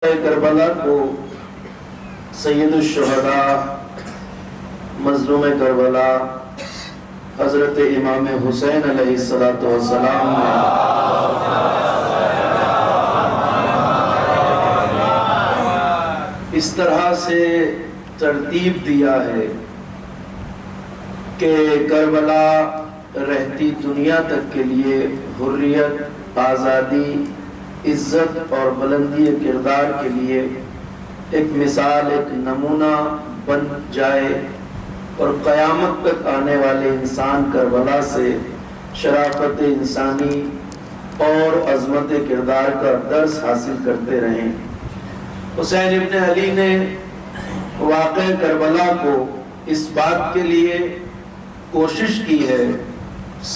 کربلا کو سید الشہداء مظلوم کربلا حضرت امام حسین علیہ السلام نے اس طرح سے ترتیب دیا ہے کہ کربلا رہتی دنیا تک کے لیے حریت، آزادی، عزت اور بلندی کردار کے لیے ایک مثال، ایک نمونہ بن جائے اور قیامت تک آنے والے انسان کربلا سے شرافت انسانی اور عظمت کردار کا درس حاصل کرتے رہیں۔ حسین ابن علی نے واقعہ کربلا کو اس بات کے لیے کوشش کی ہے،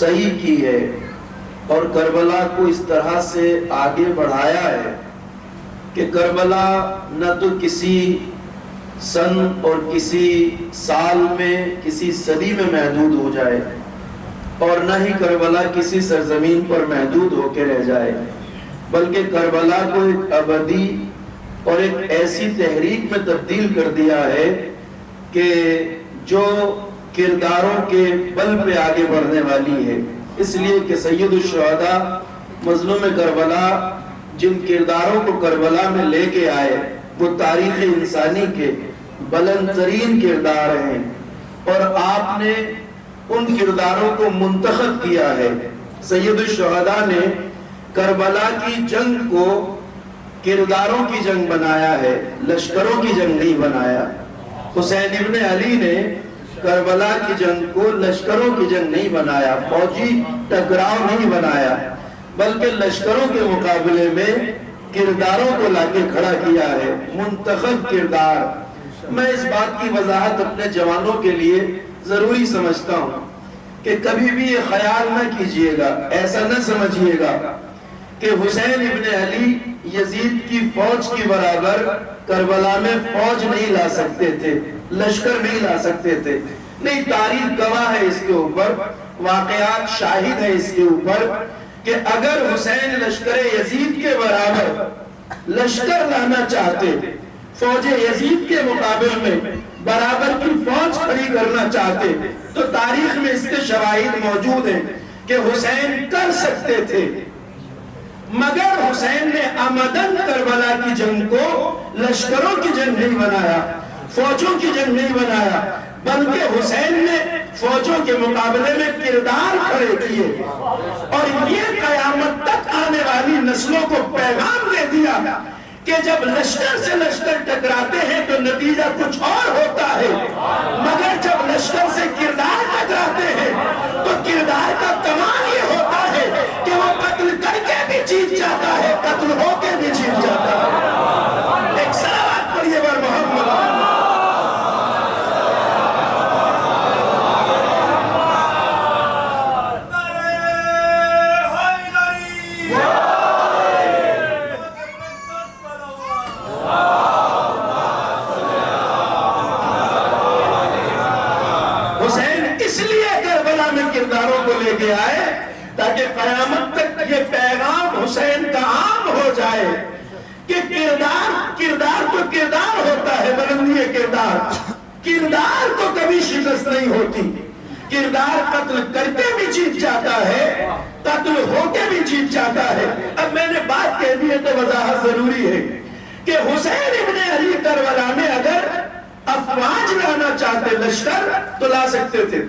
صحیح کی ہے اور کربلا کو اس طرح سے آگے بڑھایا ہے کہ کربلا نہ تو کسی سن اور کسی سال میں، کسی صدی میں محدود ہو جائے اور نہ ہی کربلا کسی سرزمین پر محدود ہو کے رہ جائے، بلکہ کربلا کو ایک ابدی اور ایک ایسی تحریک میں تبدیل کر دیا ہے کہ جو کرداروں کے بل پہ آگے بڑھنے والی ہے۔ اس لیے کہ سید الشہداء مظلوم کربلا جن کرداروں کو کربلا میں لے کے آئے وہ تاریخ انسانی کے بلند ترین کردار ہیں اور آپ نے ان کرداروں کو منتخب کیا ہے۔ سید الشہداء نے کربلا کی جنگ کو کرداروں کی جنگ بنایا ہے، لشکروں کی جنگ نہیں بنایا۔ حسین ابن علی نے کربلا کی جنگ کو لشکروں کی جنگ نہیں بنایا، فوجی ٹکراؤ نہیں بنایا، بلکہ لشکروں کے مقابلے میں کرداروں کو لا کے کھڑا کیا ہے، منتخب کردار۔ میں اس بات کی وضاحت اپنے جوانوں کے لیے ضروری سمجھتا ہوں کہ کبھی بھی یہ خیال نہ کیجئے گا، ایسا نہ سمجھیے گا کہ حسین ابن علی یزید کی فوج کی برابر کربلا میں فوج نہیں لا سکتے تھے، لشکر نہیں لا سکتے تھے۔ نہیں، تاریخ گواہ ہے اس کے اوپر، واقعات شاہد ہے اس کے اوپر کہ اگر حسین لشکر یزید کے برابر لشکر لانا چاہتے، فوج یزید کے مقابل میں برابر کی فوج کھڑی کرنا چاہتے تو تاریخ میں اس کے شواہد موجود ہیں کہ حسین کر سکتے تھے، مگر حسین نے عمدن کربلا کی جنگ کو لشکروں کی جنگ نہیں بنایا، فوجوں کی جنگ نہیں بنایا، بلکہ حسین نے فوجوں کے مقابلے میں کردار کھڑے کیے اور یہ قیامت تک آنے والی نسلوں کو پیغام دے دیا کہ جب لشکر سے لشکر ٹکراتے ہیں تو نتیجہ کچھ اور ہوتا ہے، مگر جب لشکر سے کردار ٹکراتے ہیں تو کردار کا کمال یہ ہوتا ہے کہ وہ قتل کر کے بھی جیت جاتا ہے، قتل ہو کے بھی جیت جاتا ہے۔ ایک صلوات پڑھیے بر محمد۔ آئے تاکہ قیامت تک یہ پیغام حسین کا عام ہو جائے کہ کردار تو کردار ہوتا ہے، بلندی کردار کو کبھی شکست نہیں ہوتی، کردار قتل کر کے بھی جیت جاتا ہے، قتل ہو کے بھی جیت جاتا ہے۔ اب میں نے بات کہہ دی ہے تو وضاحت ضروری ہے کہ حسین ابن علی کربلا میں اگر افواج لانا چاہتے، لشکر تو لا سکتے تھے۔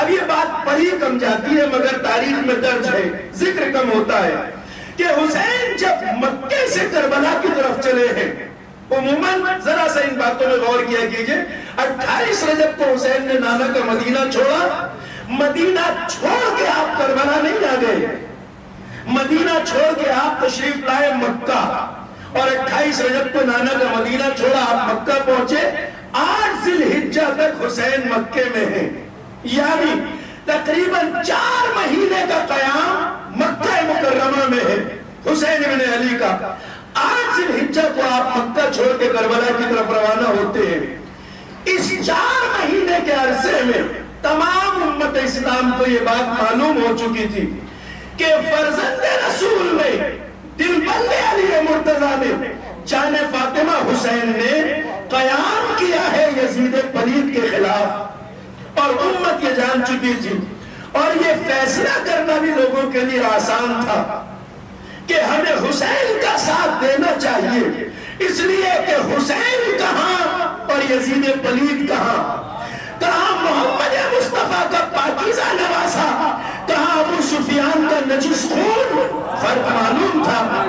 اب یہ بات پڑھی کم جاتی ہے مگر تاریخ میں درج ہے، ذکر کم ہوتا ہے کہ حسین جب مکے سے کربلا کی طرف چلے ہیں، عموماً ذرا سا ان باتوں میں غور کیا کیجئے، 28 رجب کو حسین نے نانا کا مدینہ چھوڑا، مدینہ چھوڑ کے آپ کربلا نہیں آ گئے، مدینہ چھوڑ کے آپ تشریف لائے مکہ اور 28 رجب کو نانا کا مدینہ چھوڑا، آپ مکہ پہنچے، 8 ذی الحجہ تک حسین مکے میں ہیں، یعنی تقریباً 4 مہینے کا قیام مکہ مکرمہ میں ہے حسین ابن علی کا۔ 8 ذی الحجہ کو آپ مکہ چھوڑ کے کربلا کی طرف روانہ ہوتے ہیں۔ اس 4 مہینے کے عرصے میں تمام امت اسلام کو یہ بات معلوم ہو چکی تھی کہ فرزند رسول میں دل بندے علی مرتضیٰ نے جان فاطمہ حسین نے قیام کیا ہے یزید پلید کے خلاف، اور امت یہ جان چکی تھی، اور یہ فیصلہ کرنا بھی لوگوں کے لیے آسان تھا کہ ہمیں حسین کا ساتھ دینا چاہیے، اس لیے کہ حسین کہاں اور یزید پلید کہاں، کہاں محمد مصطفیٰ کا پاکیزہ نواسا، کہاں ابو سفیان کا نجس خون، فرق معلوم تھا،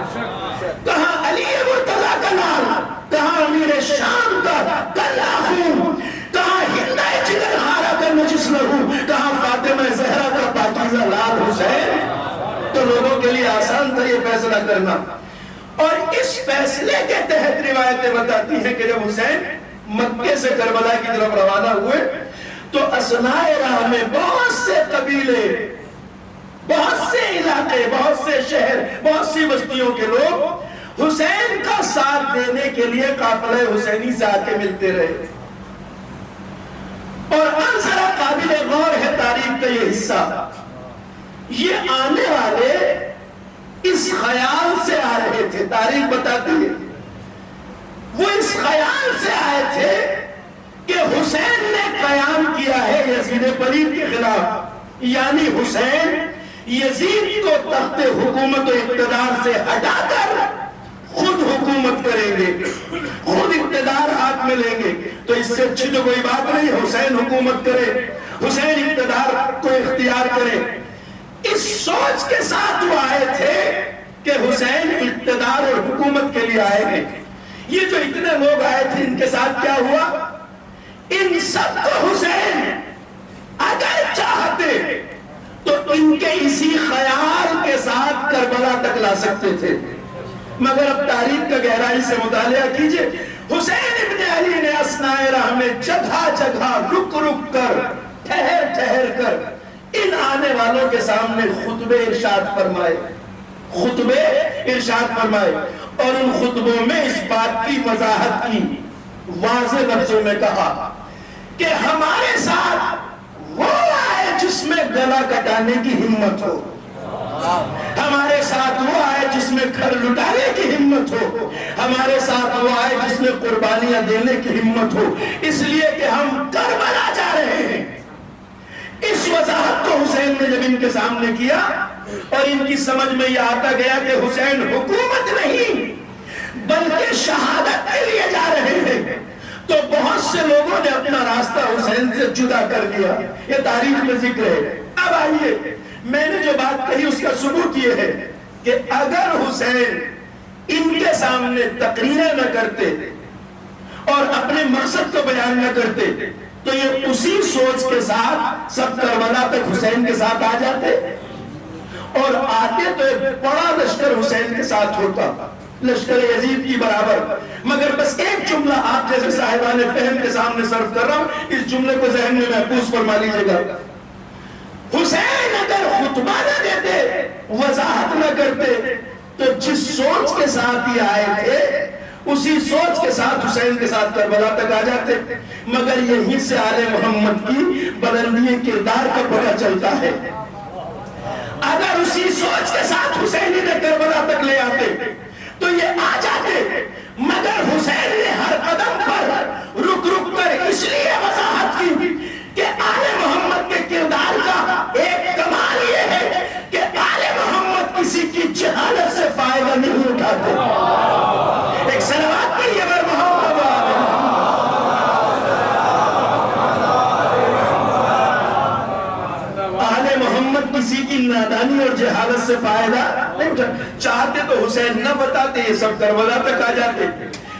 کہاں علی مرتضیٰ کا لال، کہاں امیر شام کا کلا خون، کہاں ہندہ جگر خارہ کا نجس لہو، کہاں فاطمہ زہرا کا پاکیزہ لال حسین۔ تو لوگوں کے لیے آسان تھا یہ فیصلہ کرنا، اور اس فیصلے کے تحت روایتیں بتاتی ہیں کہ جب حسین مکے سے کربلا کی طرف روانہ ہوئے تو اثناء راہ میں بہت سے قبیلے، بہت سے علاقے، بہت سے شہر، بہت سی بستیوں کے لوگ حسین کا ساتھ دینے کے لیے قافلہ حسینی سے آ کے ملتے رہے، اور ذرا قابل غور ہے تاریخ کا یہ حصہ، یہ آنے والے اس خیال سے آ رہے تھے، تاریخ بتاتی ہے وہ اس خیال سے آئے تھے کہ حسین نے قیام کیا ہے یزید پلید کے خلاف، یعنی حسین یزید کو تخت حکومت و اقتدار سے ہٹا کر خود حکومت کریں گے، خود اقتدار ہاتھ میں لیں گے، تو اس سے اچھی تو کوئی بات نہیں، حسین حکومت کرے، حسین اقتدار کو اختیار کرے۔ اس سوچ کے ساتھ وہ آئے تھے کہ حسین اقتدار اور حکومت کے لیے آئے ہیں۔ یہ جو اتنے لوگ آئے تھے ان کے ساتھ کیا ہوا؟ ان سب کو حسین اگر چاہتے تو ان کے اسی خیال کے ساتھ کربلا تک لا سکتے تھے، مگر اب تاریخ کا گہرائی سے مطالعہ کیجئے، حسین ابن علی نے اثناء راہ میں جگہ جگہ رک رک کر، ٹھہر ٹھہر کر ان آنے والوں کے سامنے خطبے ارشاد فرمائے، خطبے ارشاد فرمائے، اور ان خطبوں میں اس بات کی وضاحت کی، واضح لفظوں میں کہا کہ ہمارے ساتھ وہ آئے جس میں گلا کٹانے کی ہمت ہو، ہمارے ساتھ وہ آئے جس میں گھر لٹانے کی ہمت ہو، ہمارے ساتھ وہ آئے جس میں قربانیاں دینے کی ہمت ہو، اس لیے کہ ہم کربلا جا رہے ہیں۔ اس وضاحت کو حسین نے جب ان کے سامنے کیا اور ان کی سمجھ میں یہ آتا گیا کہ حسین حکومت نہیں بلکہ شہادت کے لیے جا رہے ہیں، تو بہت سے لوگوں نے اپنا راستہ حسین سے جدا کر دیا، یہ تاریخ میں ذکر ہے۔ اب آئیے، میں نے جو بات کہی اس کا ثبوت یہ ہے کہ اگر حسین ان کے سامنے تقریریں نہ کرتے اور اپنے مقصد کو بیان نہ کرتے تو یہ اسی سوچ کے ساتھ سب کربلا تک حسین کے ساتھ آ جاتے، اور آتے تو ایک بڑا لشکر حسین کے ساتھ ہوتا، لشکر یزید کی برابر۔ مگر بس ایک جملہ آپ جیسے صاحبان فہم کے سامنے صرف کر رہا ہوں، اس جملے کو ذہن میں محفوظ فرما لیجیے گا۔ حسین اگر خطبہ نہ دیتے، وضاحت نہ کرتے، تو جس سوچ کے ساتھ ہی آئے تھے اسی سوچ کے ساتھ حسین کے ساتھ کربلا تک آ جاتے، مگر یہیں سے آل محمد کی بلندی کردار کا پتہ چلتا ہے۔ اگر اسی سوچ کے ساتھ حسین نے کربلا تک لے آتے تو یہ آ جاتے، مگر حسین نے ہر قدم پر رک رک کر اس لیے وضاحت کی کہ آل محمد کے کردار کا ایک کمال یہ ہے کہ آل محمد کسی کی جہالت سے فائدہ نہیں اٹھاتے۔ ایک صلوات پڑھیے بر محمد، آل محمد کسی کی نادانی اور جہالت سے فائدہ نہیں اٹھاتے۔ چاہتے تو حسین نہ بتاتے، یہ سب کربلا تک آ جاتے،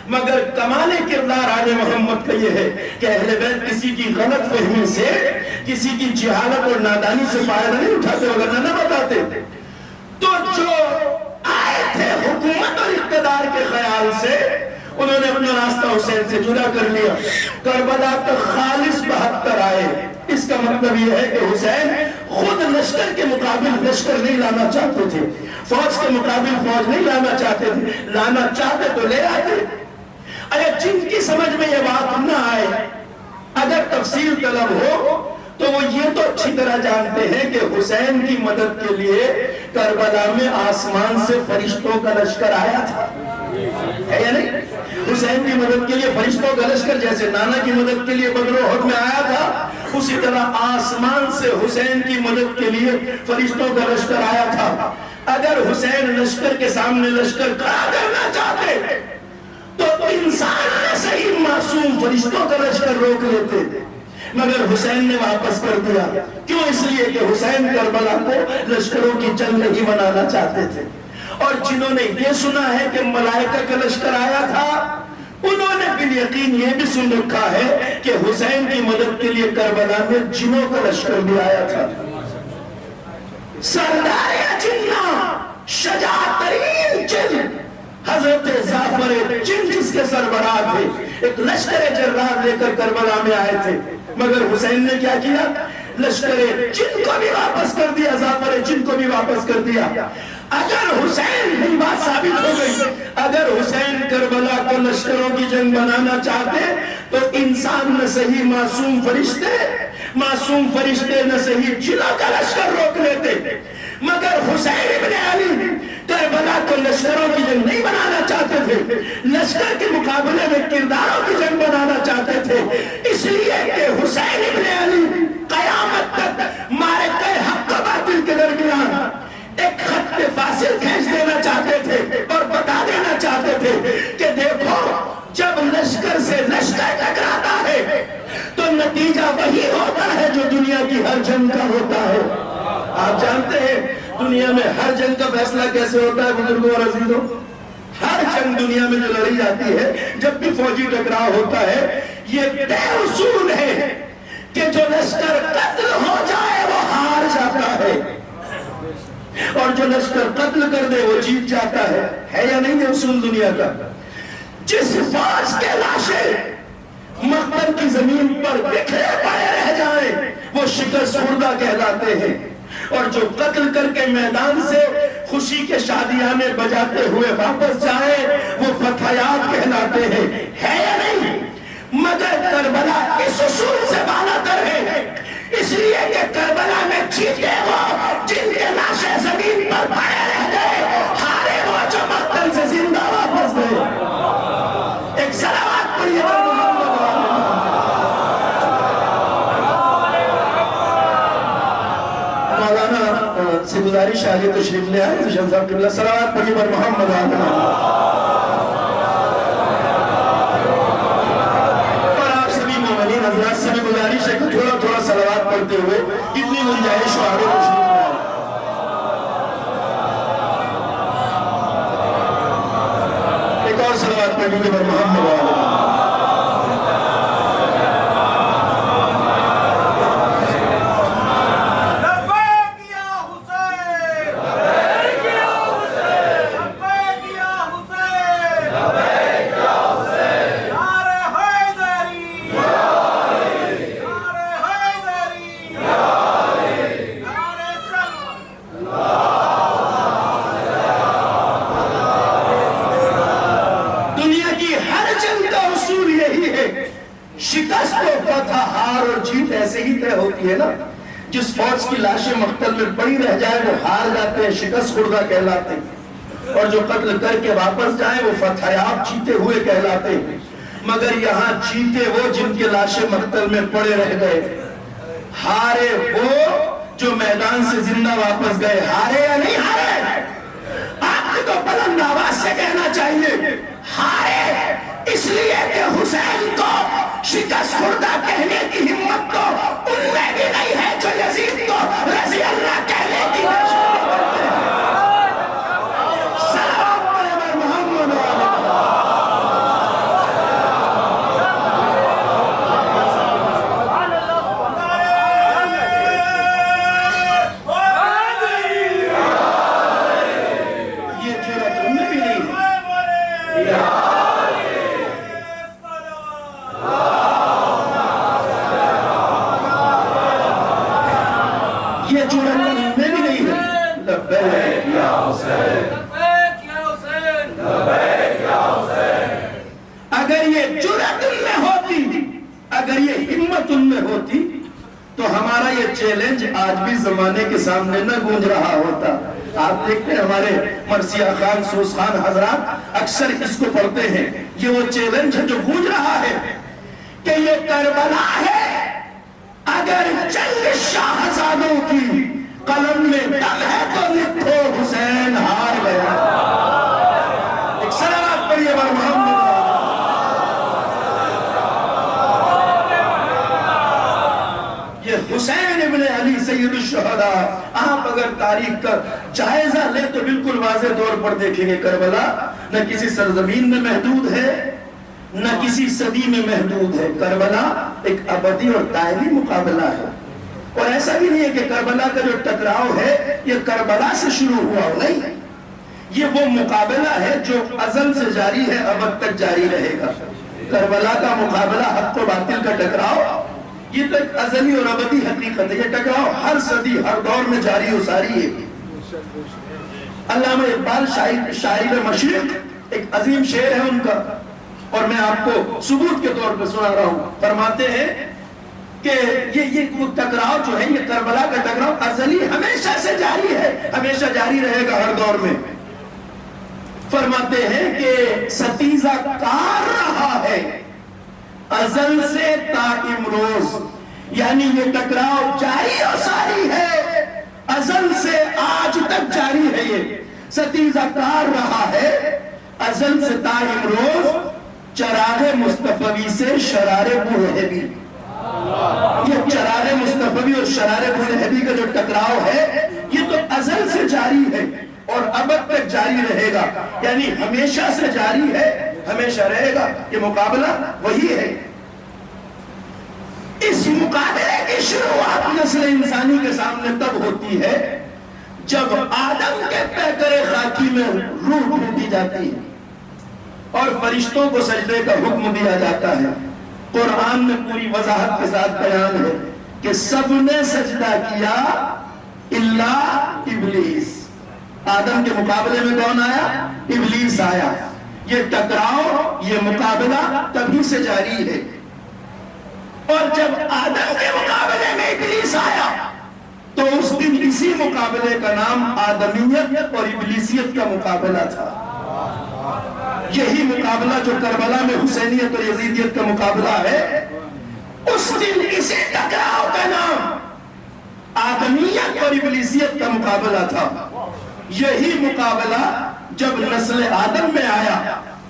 مگر کمال کردار آل محمد کا یہ ہے کہ اہل بیت کسی کی غلط فہمی سے، کسی کی جہالت اور نادانی سے فائدہ نہیں اٹھاتے، وگرنہ نہ بتاتے۔ تو جو آئے تھے حکومت اور اقتدار کے خیال سے، انہوں نے اپنا راستہ حسین سے جدا کر لیا۔ کربلا تک خالص 72 آئے، اس کا مطلب یہ ہے کہ حسین خود لشکر کے مقابل لشکر نہیں لانا چاہتے تھے، فوج کے مقابل فوج نہیں لانا چاہتے تھے، لانا چاہتے تو لے آتے۔ اگر جن کی سمجھ میں یہ بات نہ آئے، اگر تفصیل طلب ہو، تو وہ یہ تو اچھی طرح جانتے ہیں کہ حسین کی مدد کے لیے کربلا میں آسمان سے فرشتوں کا لشکر آیا تھا۔ ہے یا نہیں؟ حسین کی مدد کے لیے فرشتوں کا لشکر جیسے نانا کی مدد کے لیے بدر احد میں آیا تھا، اسی طرح آسمان سے حسین کی مدد کے لیے فرشتوں کا لشکر آیا تھا۔ اگر حسین لشکر کے سامنے لشکر کھڑا کرنا چاہتے تو انسان نے صحیح معصوم فرشتوں کا لشکر روک لیتے، مگر حسین نے واپس کر دیا۔ کیوں؟ اس لیے کہ حسین کربلا کو لشکروں کی جنگ نہیں بنانا چاہتے تھے۔ اور جنہوں نے یہ سنا ہے کہ ملائکہ کا لشکر آیا تھا، انہوں نے بالیقین یہ بھی سن رکھا ہے کہ حسین کی مدد کے لیے کربلا میں جنوں کا لشکر بھی آیا تھا۔ سردار جنہ، شجاع ترین جن، حضرت جعفر جن جس کے سربراہ تھے، ایک لشکر جرار لے کر کربلا میں آئے تھے، مگر حسین نے کیا کیا؟ لشکر جن کو بھی واپس کر دیا، جعفر جن کو بھی واپس کر دیا۔ اگر حسین، میری بات ثابت ہو گئی، اگر حسین کربلا کو لشکروں کی جنگ بنانا چاہتے تو انسان نہ صحیح معصوم فرشتے نہ صحیح جنوں کا لشکر روک لیتے، مگر حسین ابن علی کربلا کو لشکروں کی جنگ نہیں بنانا چاہتے تھے، لشکر کے مقابلے میں کرداروں کی جنگ بنانا چاہتے تھے۔ اس لیے کہ حسین ابن علی قیامت تک معرکہ حق و باطل کے درمیان ایک خط فاصل کھینچ دینا چاہتے تھے اور بتا دینا چاہتے تھے کہ دیکھو، جب لشکر سے لشکر ٹکراتا ہے تو نتیجہ وہی ہوتا ہے جو دنیا کی ہر جنگ کا ہوتا ہے۔ آپ جانتے ہیں دنیا میں ہر جنگ کا فیصلہ کیسے ہوتا ہے بزرگوں اور عزیزوں؟ ہر جنگ دنیا میں جو لڑی جاتی ہے، جب بھی فوجی ٹکراؤ ہوتا ہے، یہ طے اصول ہے کہ جو لشکر قتل ہو جائے وہ ہار جاتا ہے، اور جو لشکر قتل کر دے وہ جیت جاتا ہے یا نہیں؟ یہ اصول دنیا کا۔ جس فوج کے لاشیں مقتل کی زمین پر بکھرے پڑے رہ جائیں وہ شکست خوردہ کہلاتے ہیں، اور جو قتل کر کے میدان سے خوشی کے شادیانے بجاتے ہوئے واپس جائیں وہ فتح یاب کہلاتے ہیں، ہے یا نہیں؟ مگر کربلا اس اصول سے بالاتر ہے، اس لیے کہ کربلا میں جیتے وہ جن کے لاشیں زمین پر پڑے رہ گئے، ہارے وہ جو مقتل سے زندہ واپس گئے۔ ایک صلوات پڑھیے مولانا سے گزارش آگے تشریف لے آئے تو شمس صاحب قبلہ صلوات پڑھیے بر محمد آدھنا۔ اور آپ سبھی مومنین حضرات سے بھی گزارش ہے کہ تھوڑا تھوڑا صلوات پڑھتے ہوئے کتنی گنجائش ہو آگے تشریف لے آئے۔ ایک اور صلوات پڑھیے بر محمد آدھنا۔ شکست و فتح، ہار اور جیت ایسے ہی طے ہوتی ہے نا۔ جس فوج کی لاشیں مقتل میں پڑی رہ جائے وہ ہار جاتے ہیں، شکست خوردہ کہلاتے ہیں، اور جو قتل کر کے واپس جائیں وہ فتح یاب جیتے ہوئے کہلاتے ہیں۔ مگر یہاں جیتے وہ جن کے لاشیں مقتل میں پڑے رہ گئے، ہارے وہ جو میدان سے زندہ واپس گئے۔ ہارے یا نہیں ہارے؟ آپ کو تو بلند آواز سے کہنا چاہیے ہارے، اس لیے کہ حسین کو شکست خوردہ کہنے کی ہمت تو ان میں بھی نہیں ہے جو یزید کو رضی اللہ کہنے کی نشانی کرتے ہیں۔ سلام علیہ محمد یہ جرأت ان میں بھی نہیں ہے۔ یہ جرأت ان میں بھی نہیں ہے۔ لبیک یا حسین، لبیک یا حسین، لبیک یا حسین۔ اگر یہ جرأت ان میں ہوتی، اگر یہ ہمت ان میں ہوتی تو ہمارا یہ چیلنج آج بھی زمانے کے سامنے نہ گونج رہا ہوتا۔ آپ دیکھتے ہیں ہمارے مرثیہ خان سوز خان حضرات اکثر اس کو پڑھتے ہیں. یہ وہ چیلنج ہے جو گونج رہا ہے کہ یہ کربلا ہے، اگر چند شاہزادوں کی قلم میں دم ہے تو لکھو حسین ہار گیا. ایک صلوات پڑھیے بر محمد. یہ حسین ابن علی سید الشہداء. آپ اگر تاریخ کا جائزہ لیں تو بالکل واضح طور پر دیکھیں گے کربلا نہ کسی سرزمین میں محدود ہے نہ کسی صدی میں محدود ہے. کربلا ایک ابدی اور دائمی مقابلہ ہے. اور ایسا بھی نہیں ہے کہ کربلا کا جو ٹکراؤ ہے یہ کربلا سے شروع ہوا ہو، نہیں، یہ وہ مقابلہ ہے جو ازل سے جاری ہے، ابد تک جاری رہے گا. کربلا کا مقابلہ حق و باطل کا ٹکراؤ یہ تو ایک ازلی اور ابدی حقیقت ہے. یہ ٹکراؤ ہر صدی ہر دور میں جاری و ساری ہے. علامہ اقبال شاعر مشرق ایک عظیم شعر ہے ان کا، اور میں آپ کو ثبوت کے طور پہ سنا رہا ہوں. فرماتے ہیں کہ یہ ٹکراؤ جو ہے، یہ کربلا کا ٹکراؤ ازلی ہمیشہ سے جاری ہے، ہمیشہ جاری رہے گا ہر دور میں. فرماتے ہیں کہ ستیزہ کار رہا ہے ازل سے تا امروز، یعنی یہ ٹکراؤ جاری و ساری ہے، ازل سے آج تک جاری ہے. یہ ستیزہ کار رہا ہے ازل سے تا امروز، چراغ مصطفی سے شرار بولہبی. یہ چراغ مصطفی اور شرار بولہبی کا جو ٹکراؤ ہے یہ تو ازل سے جاری ہے اور ابد تک جاری رہے گا، یعنی ہمیشہ سے جاری ہے، ہمیشہ رہے گا. یہ مقابلہ وہی ہے. اس مقابلے کی شروعات نسل انسانی کے سامنے تب ہوتی ہے جب آدم کے پیکر خاکی میں روح پھونکی جاتی ہے اور فرشتوں کو سجدے کا حکم دیا جاتا ہے. قرآن میں پوری وضاحت کے ساتھ بیان ہے کہ سب نے سجدہ کیا الا ابلیس. آدم کے مقابلے میں کون آیا؟ ابلیس آیا. یہ ٹکراؤ یہ مقابلہ تبھی سے جاری ہے. اور جب آدم کے مقابلے میں ابلیس آیا تو اس دن اسی مقابلے کا نام آدمیت اور ابلیسیت کا مقابلہ تھا. یہی مقابلہ جو کربلا میں حسینیت اور یزیدیت کا مقابلہ ہے، اس دن اسی ٹکراؤ کا نام آدمیت اور ابلیسیت کا مقابلہ تھا. یہی مقابلہ جب نسل آدم میں آیا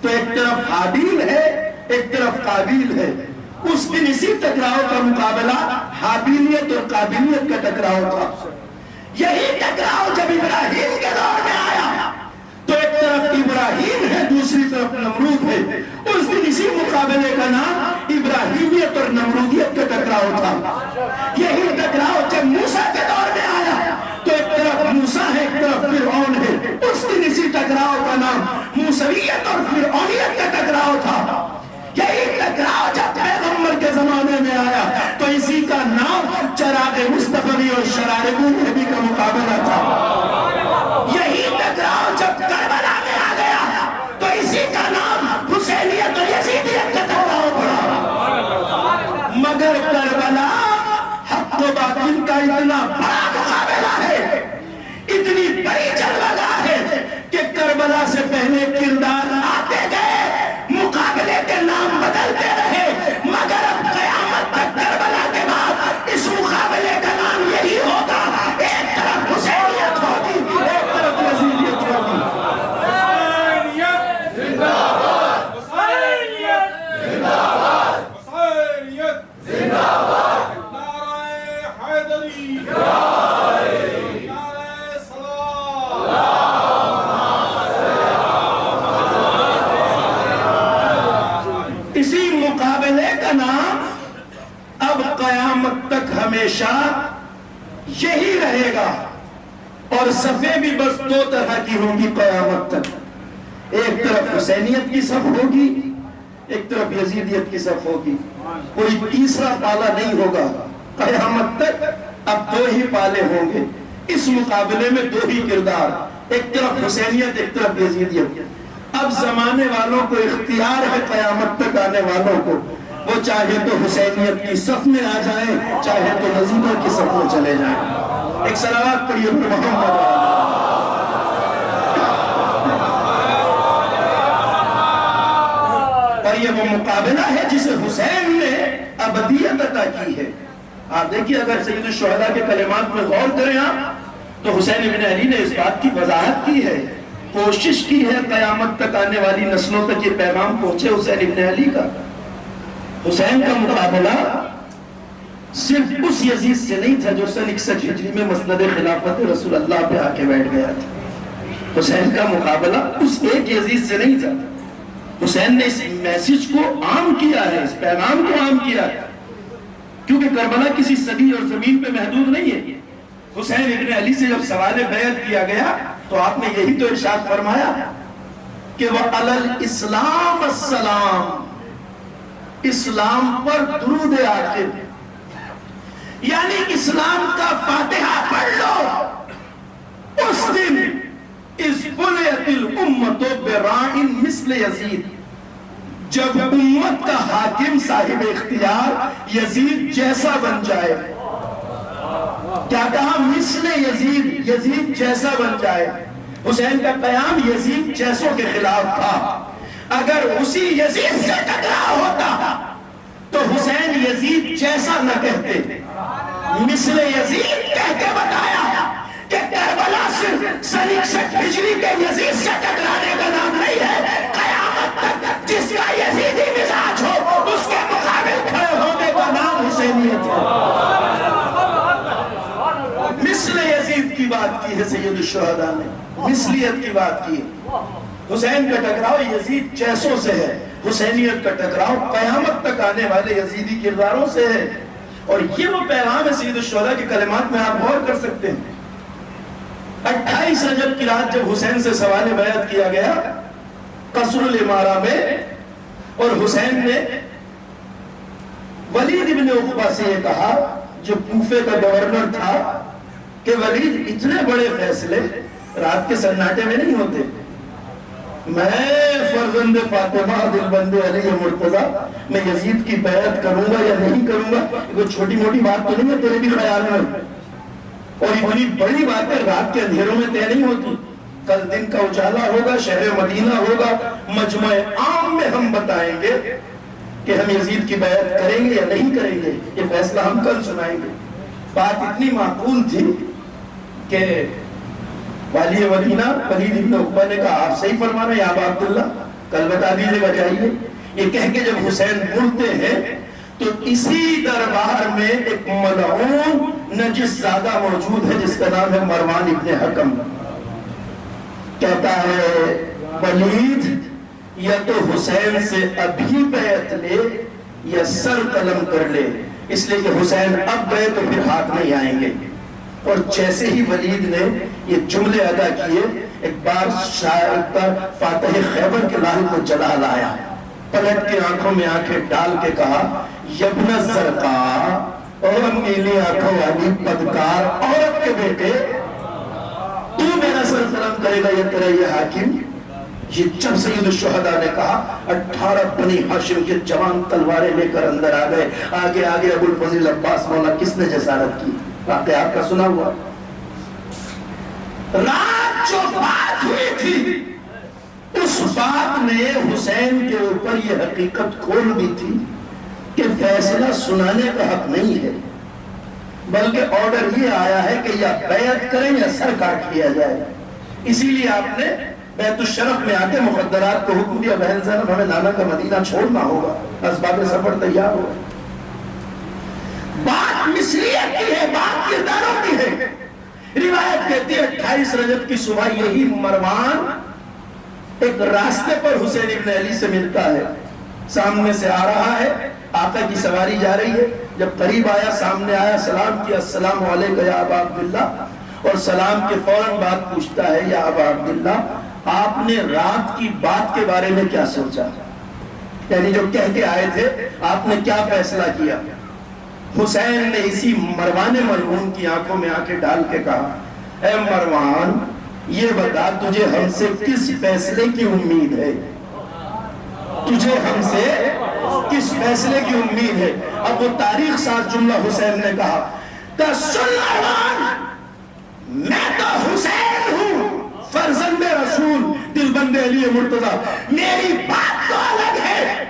تو ایک طرف حابیل ہے ایک طرف قابیل ہے. اس دن اسی ٹکراؤ کا مقابلہ حابیلیت اور قابلیت کا ٹکراؤ تھا. یہی ٹکراؤ جب ابراہیم کے دور میں آیا تو ایک طرف ابراہیم ہے دوسری طرف نمرود ہے. اس دن اسی مقابلے کا نام ابراہیمیت اور نمرودیت کا ٹکراؤ تھا. یہی ٹکراؤ جب موسیٰ کے دور میں آیا تو ایک طرف موسیٰ ہے ایک طرف فرعون ہے. اس دن اسی ٹکراؤ کا نام موسویت اور فرعونیت کا ٹکراؤ تھا. یہی ٹکراؤ جب پیغمبر کے زمانے میں آیا تو اسی کا نام چراغ مصطفی اور شرار بولہبی کا مقابلہ تھا. یہی ٹکراؤ جب کربلا میں آ گیا تو اسی کا نام حسینیت اور یزیدیت کا ٹکراؤ پڑا. مگر کربلا حق و باطل کا اتنا بڑا مقابلہ ہے، اتنی بڑی جلوہ ہے کہ کربلا سے پہلے کردار آتے گئے، مقابلے کے نام بدلتے رہے، مگر اب قیامت تک کربلا کے بعد اس مقابلے کا نام یہی ہوگا. ایک طرف حسینیت ہوگی ایک طرف یزیدیت ہوگی. حسینیت زندہ باد، حسینیت زندہ باد، حسینیت زندہ باد. نعرہ حیدری، نعرہ صلاح. اسی مقابلے کا نام اب قیامت تک ہمیشہ یہی رہے گا. اور صفیں بھی بس دو طرح کی ہوں گی قیامت تک. ایک طرف حسینیت کی صف ہوگی ایک طرف یزیدیت کی صف ہوگی. کوئی تیسرا پالا نہیں ہوگا قیامت تک. اب دو ہی پالے ہوں گے. اس مقابلے میں دو ہی کردار، ایک طرف حسینیت ایک طرف یزیدیت. اب زمانے والوں کو اختیار ہے قیامت تک آنے والوں کو، وہ چاہے تو حسینیت کی صف میں آ جائیں چاہے تو یزیدیت کی صف میں چلے جائیں. ایک صلوات پڑھیے محمد. یہ وہ مقابلہ ہے جسے حسین نے ابدیت عطا کی ہے۔ آپ دیکھیے اگر سید الشہداء کے کلمات میں غور کریں آپ تو حسین ابن علی نے اس بات کی وضاحت کی ہے، کوشش کی ہے قیامت تک آنے والی نسلوں تک یہ پیغام پہنچے حسین ابن علی کا۔ حسین کا مقابلہ صرف اس یزید سے نہیں تھا جو سن 61 ہجری میں مسند خلافت رسول اللہ پہ آ کے بیٹھ گیا تھا۔ حسین کا مقابلہ اس ایک یزید سے نہیں تھا۔ حسین نے اس میسج کو عام کیا ہے، اس پیغام کو عام کیا ہے، کیونکہ کربلا کسی صدی اور زمین پہ محدود نہیں ہے۔ حسین ابن علی سے جب سوال بیعت کیا گیا تو آپ نے یہی تو ارشاد فرمایا کہ وَعَلَى الْإِسْلَامَ السَّلَامُ، اسلام پر درود آخر، یعنی اسلام کا فاتحہ پڑھ لو اس دن اِذْ بُلِيَتِ الْأُمَّةُ بِرَاعٍ مِثْلِ یزید، جب امت کا حاکم صاحب اختیار یزید جیسا بن جائے۔ کیا کہا؟ مثل یزید، یزید جیسا بن جائے۔ حسین کا قیام یزید جیسوں کے خلاف تھا۔ اگر اسی یزید سے ٹکراؤ ہوتا تو حسین یزید جیسا نہ کہتے، مثل یزید کہہ کے بتایا کہ کربلا صرف سن 61 ہجری کے یزید سے ٹکرانے کا نام نہیں ہے، قیامت تک جس کا یزیدی مزاج ہو اس کے مقابل کھڑے ہونے کا نام حسینیت ہے۔ مثل یزید کی بات کی ہے سید الشہداء نے، مثلیت کی بات کی ہے۔ حسین کا ٹکراؤ یزید جیسوں سے ہے، حسینیت کا ٹکراؤ قیامت تک آنے والے یزیدی کرداروں سے ہے۔ اور یہ وہ پیغام ہے سید الشہداء کے کلمات میں، آپ غور کر سکتے ہیں۔ 28 رجب کی رات جب حسین سے سوال بیعت کیا گیا قصر الامارہ میں، اور حسین نے ولید ابن عقبہ سے یہ کہا جو کوفے کا گورنر تھا کہ ولید اتنے بڑے فیصلے رات کے سناٹے میں نہیں ہوتے، میں فرزند فاطمہ دلبند علی مرتضیٰ میں یزید کی بیعت کروں گا یا نہیں کروں گا، کوئی چھوٹی موٹی بات تو نہیں ہے تیرے بھی خیال میں، اور اتنی بڑی باتیں رات کے اندھیروں میں طے نہیں ہوتی۔ کل دن کا اجالا ہوگا، شہر مدینہ ہوگا، مجمع عام میں ہم بتائیں گے کہ ہم یزید کی بیعت کریں گے یا نہیں کریں گے، یہ فیصلہ ہم کل سنائیں گے۔ بات اتنی معقول تھی کہ والی مدینہ ولید ابن عقبہ نے کہا آپ صحیح فرما رہے ہیں یا ابا عبداللہ، کل بتا دیجئے گا جائیے۔ یہ کہہ کے جب حسین مڑتے ہیں تو اسی دربار میں ایک ملعون نجس زادہ موجود ہے جس کا نام ہے مروان ابن حکم، کہتا ہے ولید یا تو حسین سے ابھی بیعت لے یا سر قلم کر لے، اس لیے کہ حسین اب گئے تو پھر ہاتھ نہیں آئیں گے۔ اور جیسے ہی ولید نے یہ جملے ادا کیے، ایک بار شاعر پر فاتح خیبر کے لال کو جلا لایا، پلٹ کے آنکھوں میں آنکھیں ڈال کے کہا یبن الزرقاء، اور نیلی آنکھوں والی بدکار عورت کے بیٹے، تو میرا سر قلم کرے گا یا تیرا یہ حاکم؟ یہ جب سید الشہداء نے کہا 18 بنی ہاشم کے جوان تلواریں لے کر اندر آ گئے، آگے آگے ابو الفضل عباس مولا کس نے جسارت کی؟ واقعات کا سنا ہوا۔ رات جو بات ہوئی تھی اس بات نے حسین کے اوپر یہ حقیقت کھول دی تھی کہ فیصلہ سنانے کا حق نہیں ہے، بلکہ آرڈر یہ آیا ہے کہ یا بیعت کریں یا سر کاٹ لیا جائے۔ اسی لیے آپ نے بیت الشرف میں آتے مقدرات کو حکم دیا بہن زینب ہمیں نانا کا مدینہ چھوڑنا ہوگا، اسباب سفر تیار ہو۔ بات مثلیت کی ہے، بات کرداروں کی ہے۔ روایت کہتی ہے 28 رجب کی صبح یہی مروان ایک راستے پر حسین ابن علی سے ملتا ہے، سامنے سے آ رہا ہے، آقا کی سواری جا رہی ہے، جب قریب آیا سامنے آیا سلام کیا السلام علیکم یا ابا عبداللہ، اور سلام کے فوراً بعد پوچھتا ہے یا ابا عبداللہ آپ نے رات کی بات کے بارے میں کیا سوچا، یعنی جو کہہ کے آئے تھے آپ نے کیا فیصلہ کیا؟ حسین نے اسی مروان ملعون کی آنکھوں میں آنکھیں ڈال کے کہا اے مروان یہ بتا تجھے ہم سے کس فیصلے کی امید ہے، تجھے ہم سے کس فیصلے کی امید ہے؟ اب وہ تاریخ ساز جملہ حسین نے کہا کہ سن مروان میں تو حسین ہوں فرزند رسول دل بند علی مرتضیٰ، میری بات تو الگ ہے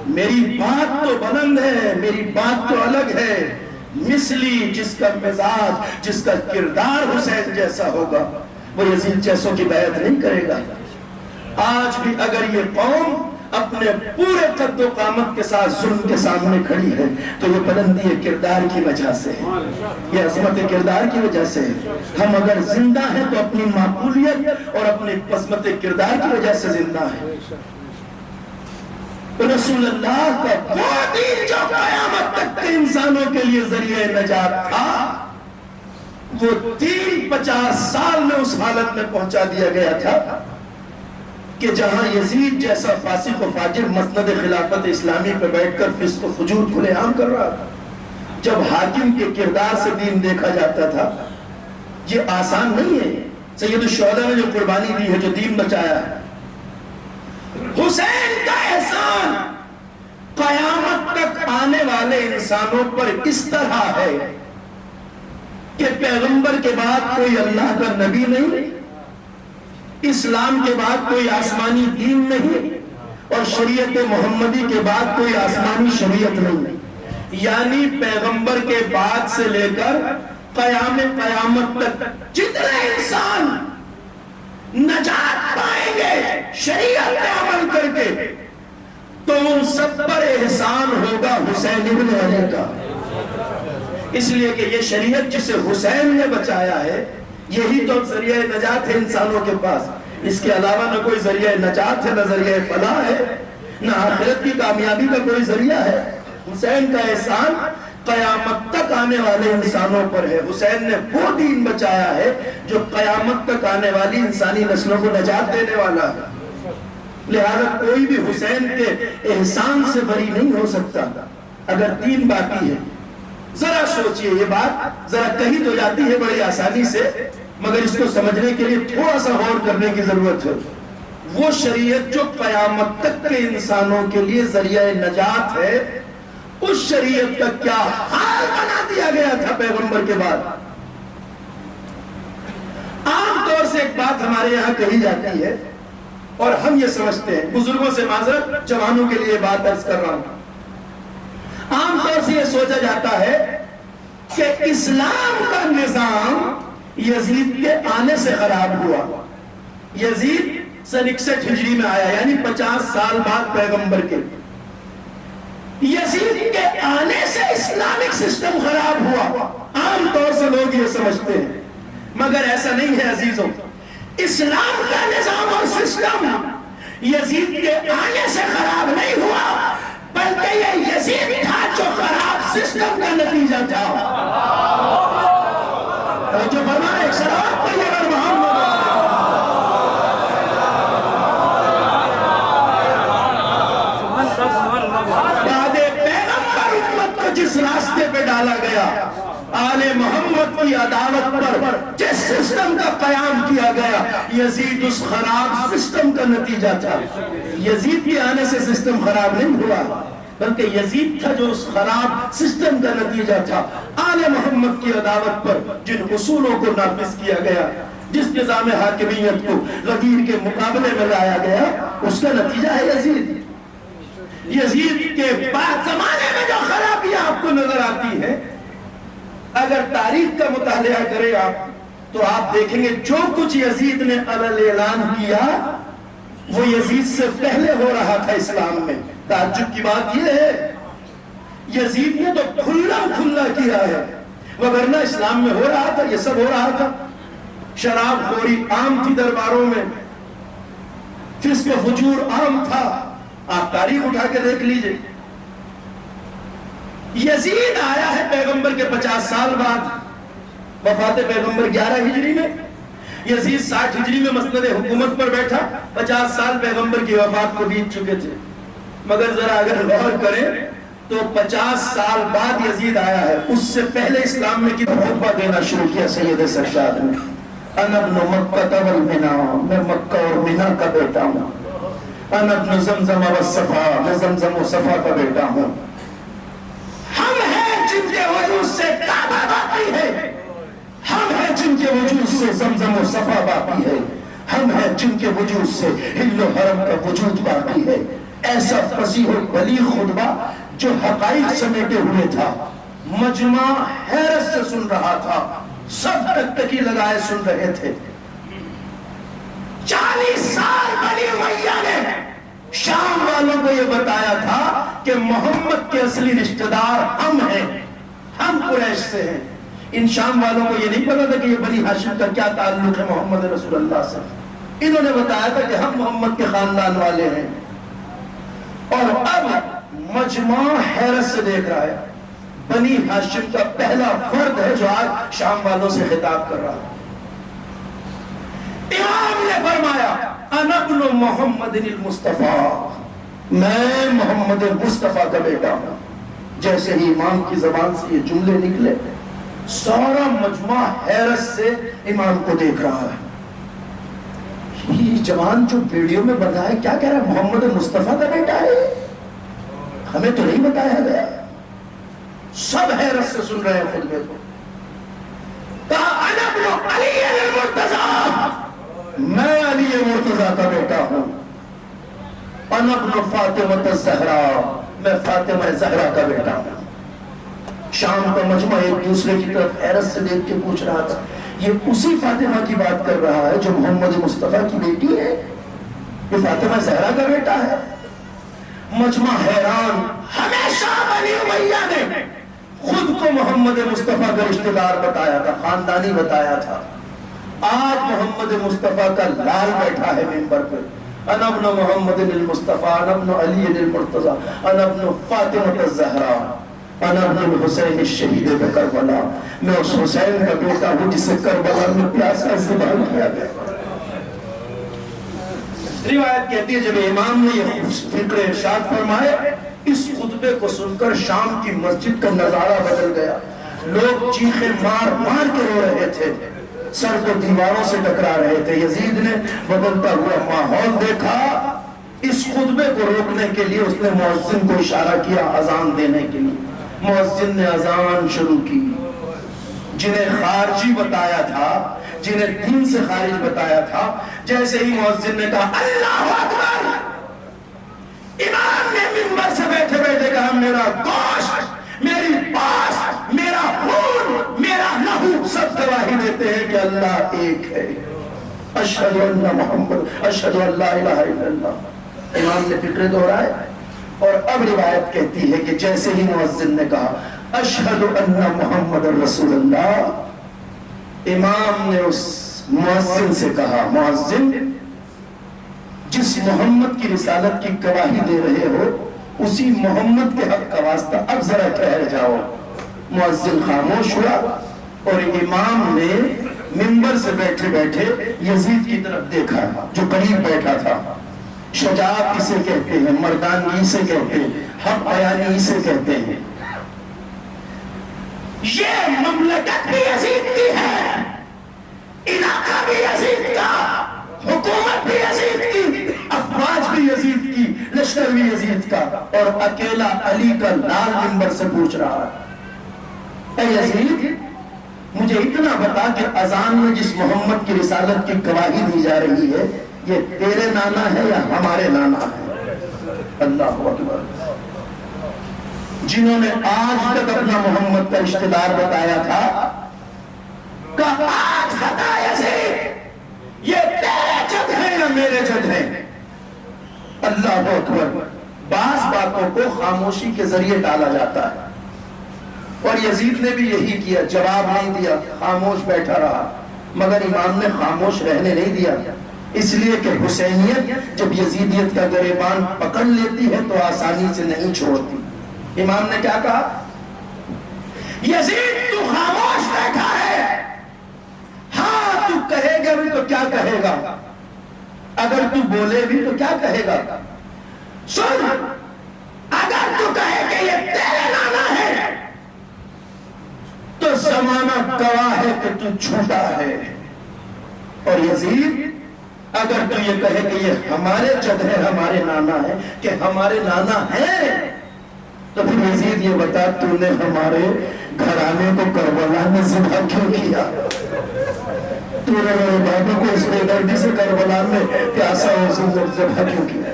میری بات تو بلند ہے، میری بات تو الگ ہے، مثلی جس کا مزاج، جس کا کردار حسین جیسا ہوگا وہ یزید جیسوں کی بیعت نہیں کرے گا۔ آج بھی اگر یہ قوم اپنے پورے قد و قامت کے ساتھ ظلم کے سامنے کھڑی ہے تو یہ بلندی کردار کی وجہ سے ہے، یہ عظمت کردار کی وجہ سے ہے۔ ہم اگر زندہ ہیں تو اپنی معقولیت اور اپنی عظمت کردار کی وجہ سے زندہ ہیں۔ رسول اللہ کا وہ دین جو قیامت تک کے انسانوں کے لیے ذریعہ نجات تھا، وہ دین 50 سال میں اس حالت میں پہنچا دیا گیا تھا کہ جہاں یزید جیسا فاسق و فاجر مسند خلافت اسلامی پہ بیٹھ کر فسق و فجور کھلے عام کر رہا تھا، جب حاکم کے کردار سے دین دیکھا جاتا تھا۔ یہ آسان نہیں ہے، سید الشہداء نے جو قربانی دی ہے، جو دین بچایا ہے۔ حسین کا احسان قیامت تک آنے والے انسانوں پر اس طرح ہے کہ پیغمبر کے بعد کوئی اللہ کا نبی نہیں، اسلام کے بعد کوئی آسمانی دین نہیں، اور شریعت محمدی کے بعد کوئی آسمانی شریعت نہیں، یعنی پیغمبر کے بعد سے لے کر قیامت تک جتنے انسان نجات پائیں گے شریعت پہ عمل کر کے، تو ان سب پر احسان ہوگا حسین ابن علی کا۔ اس لیے کہ یہ شریعت جسے حسین نے بچایا ہے، یہی تو ذریعہ نجات ہے انسانوں کے پاس۔ اس کے علاوہ نہ کوئی ذریعہ نجات ہے، نہ ذریعہ فلاح ہے، نہ آخرت کی کامیابی کا کوئی ذریعہ ہے۔ حسین کا احسان قیامت تک آنے والے انسانوں پر ہے۔ حسین نے وہ دین بچایا ہے جو قیامت تک آنے والی انسانی نسلوں کو نجات دینے والا ہے۔ لہذا کوئی بھی حسین کے احسان سے بری نہیں ہو سکتا اگر دین باقی ہے۔ ذرا سوچئے، یہ بات ذرا کہی تو جاتی ہے بڑی آسانی سے، مگر اس کو سمجھنے کے لیے تھوڑا سا غور کرنے کی ضرورت ہے۔ وہ شریعت جو قیامت تک کے انسانوں کے لیے ذریعہ نجات ہے، اس شریعت کا کیا حال بنا دیا گیا تھا پیغمبر کے بعد۔ عام طور سے ایک بات ہمارے یہاں کہی جاتی ہے اور ہم یہ سمجھتے ہیں، بزرگوں سے معذرت، جوانوں کے لیے بات عرض کر رہا ہوں۔ عام طور سے یہ سوچا جاتا ہے کہ اسلام کا نظام یزید کے آنے سے خراب ہوا۔ یزید سن 61 ہجری میں آیا، یعنی 50 سال بعد پیغمبر کے۔ یزید کے آنے سے اسلامک سسٹم خراب ہوا، عام طور سے لوگ یہ سمجھتے ہیں، مگر ایسا نہیں ہے عزیزوں۔ اسلام کا نظام اور سسٹم یزید کے آنے سے خراب نہیں ہوا، بلکہ یہ یزید تھا جو خراب سسٹم کا نتیجہ تھا۔ جو فرمایا ایک شراب پر یہ محمد بعد پیغمبر امت کو جس راستے پہ ڈالا گیا، آل محمد کی عداوت پر جس سسٹم کا قیام کیا گیا، یزید اس خراب سسٹم کا نتیجہ تھا۔ یزید کے آنے سے سسٹم خراب نہیں ہوا، بلکہ یزید تھا جو اس خراب سسٹم کا نتیجہ تھا۔ آل محمد کی عداوت پر جن اصولوں کو نافذ کیا گیا، جس نظام حاکمیت کو غدیر کے مقابلے میں لایا گیا، اس کا نتیجہ ہے یزید۔ یزید کے بعد زمانے میں جو خرابیاں آپ کو نظر آتی ہیں، اگر تاریخ کا مطالعہ کریں آپ تو آپ دیکھیں گے جو کچھ یزید نے اعلان کیا وہ یزید سے پہلے ہو رہا تھا اسلام میں۔ تعجب کی بات یہ ہے یزید نے تو کھلا کیا ہے، وگرنہ اسلام میں ہو رہا تھا، یہ سب ہو رہا تھا۔ شراب خوری عام تھی درباروں میں، فسق و فجور عام تھا، آپ تاریخ اٹھا کے دیکھ لیجئے۔ یزید آیا ہے پیغمبر کے 50 سال بعد، وفات پیغمبر 11 ہجری میں، یزید 60 ہجری میں مسند حکومت پر بیٹھا، 50 سال پیغمبر کی وفات کو بیت چکے تھے۔ مگر ذرا اگر غور کریں تو 50 سال بعد یزید آیا ہے، اس سے پہلے اسلام میں کی خطبہ دینا شروع کیا سید سجاد نے۔ انا ابن مکہ والمنا، میں مکہ اور منا کا بیٹا ہوں۔ انا ابن زمزم والصفا، میں زمزم و صفا کا بیٹا ہوں۔ ہم ہیں جن کے وجود سے کعبہ باقی ہے، ہم ہیں جن کے وجود سے زمزم و صفا باقی ہے، ہم ہیں جن کے وجود سے ہل و حرم کا وجود باقی ہے۔ ایسا فصیح و بلیغ خطبہ جو حقائق سمیٹے ہوئے تھا، مجمع حیرت سے سن رہا تھا، سب ٹکٹکی لگائے سن رہے تھے۔ 40 سال بنی امیہ نے شام والوں کو یہ بتایا تھا کہ محمد کے اصلی رشتہ دار ہم ہیں، ہم قریش سے ہیں۔ ان شام والوں کو یہ نہیں پتا تھا کہ یہ بنی ہاشم کا کیا تعلق ہے محمد رسول اللہ سے۔ انہوں نے بتایا تھا کہ ہم محمد کے خاندان والے ہیں۔ اور اب مجمع حیرت سے دیکھ رہا ہے، بنی ہاشم کا پہلا فرد ہے جو آج شام والوں سے خطاب کر رہا ہے۔ امام نے فرمایا انا ابن محمد المصطفیٰ، میں محمد مصطفیٰ کا بیٹا ہوں۔ جیسے ہی امام کی زبان سے یہ جملے نکلے، سارا مجمع حیرت سے امام کو دیکھ رہا ہے۔ یہ جوان جو ویڈیو میں بندھا ہے کیا کہہ رہا ہے؟ محمد مصطفیٰ کا بیٹا ہے، ہمیں تو نہیں بتایا گیا۔ سب حیرت سے سن رہے ہیں خطبے کو۔ کہا انا ابن علی المرتضیٰ، میں علی مرتضیٰ کا بیٹا ہوں۔ انا ابن فاطمہ الزہرا، میں فاطمہ زہرا کا بیٹا ہوں۔ شام کا مجمع ایک دوسرے کی طرف حیرت سے دیکھ کے پوچھ رہا تھا، یہ اسی فاطمہ کی بات کر رہا ہے جو محمد مصطفیٰ کی بیٹی ہے؟ یہ فاطمہ زہرا کا بیٹا ہے؟ مجمع حیران۔ ہمیشہ بنی امیہ نے خود کو محمد مصطفیٰ کا رشتہ دار بتایا تھا، خاندانی بتایا تھا۔ آج محمد مصطفیٰ کا لال بیٹھا ہے منبر پر، انا ابن محمد المصطفیٰ، انا ابن علی المرتضیٰ، انا ابن فاطمہ الزہرا، انا ابن الحسین الشہید بکربلا، میں اس حسین کا بیٹا ہوں جسے کربلا میں پیاسا ذبح کیا گیا۔ روایت کہتی ہے جب امام نے یہ فکر ارشاد فرمائے، اس خطبے کو سن کر شام کی مسجد کا نظارہ بدل گیا۔ لوگ چیخیں مار مار کے رو رہے تھے، سر کو دیواروں سے ٹکرا رہے تھے۔ یزید نے بدلتا ہوا ماحول دیکھا، اس خطبے کو روکنے کے لیے اس نے مؤذن کو اشارہ کیا اذان دینے کے لیے۔ مؤذن نے اذان شروع کی۔ جنہیں خارجی بتایا تھا، جنہیں دین سے خارج بتایا تھا، جیسے ہی مؤذن نے کہا اللہ اکبر، امام نے منبر سے بیٹھے بیٹھے کہا میرا گوشت، میری پاس، میرا خون، میرا لہو سب گواہی دیتے ہیں کہ اللہ ایک ہے۔ اشہد ان محمد، اشہد ان لا الہ الا اللہ۔ امام نے فکر دہرائے اور اب روایت کہتی ہے کہ جیسے ہی مؤذن نے کہا اشہد ان محمد رسول اللہ، امام نے اس مؤذن سے کہا مؤذن جس محمد کی رسالت کی گواہی دے رہے ہو اسی محمد کے حق کا واسطہ اب ذرا ٹھہر جاؤ۔ مؤذن خاموش ہوا اور امام نے منبر سے بیٹھے بیٹھے یزید کی طرف دیکھا جو قریب بیٹھا تھا۔ شجاعت اسے کہتے ہیں، مردانگی اسے کہتے ہیں، حق بیانی اسے کہتے ہیں۔ یہ مملکت بھی یزید کی ہے، علاقہ بھی یزید کا، حکومت بھی یزید کی، افواج بھی یزید کی، لشکر بھی یزید کا، اور اکیلا علی کا لال منبر سے پوچھ رہا ہے اے یزید مجھے اتنا بتا کہ اذان میں جس محمد کی رسالت کی گواہی دی جا رہی ہے یہ تیرے نانا ہے یا ہمارے نانا ہے؟ اللہ اکبر۔ جنہوں نے آج تک اپنا محمد کا رشتہ دار بتایا تھا کہ آج خطا یزید یہ تیرے جد ہیں یا میرے جد ہیں؟ اللہ اکبر۔ بعض باتوں کو خاموشی کے ذریعے ڈالا جاتا ہے اور یزید نے بھی یہی کیا، جواب نہیں دیا، خاموش بیٹھا رہا، مگر امام نے خاموش رہنے نہیں دیا، اس لیے کہ حسینیت جب یزیدیت کا گریبان پکڑ لیتی ہے تو آسانی سے نہیں چھوڑتی۔ امام نے کیا کہا؟ یزید تو خاموش بیٹھا ہے، ہاں تو کہے گا بھی تو کیا کہے گا، اگر تو بولے بھی تو کیا کہے گا؟ سن، اگر تو کہے کہ یہ تیرے نانا ہے تو زمانہ گواہ ہے کہ تو جھوٹا ہے، اور یزید اگر تو یہ کہے کہ یہ ہمارے جد ہے، ہمارے نانا ہے، کہ ہمارے نانا ہے، تو پھر یزید یہ بتا تو نے ہمارے گھرانے کو کربلا میں ذبح کیوں کیا؟ تو نے میرے بابا کو اس بے دردی سے کربلا میں پیاسا ذبح کیوں کیا؟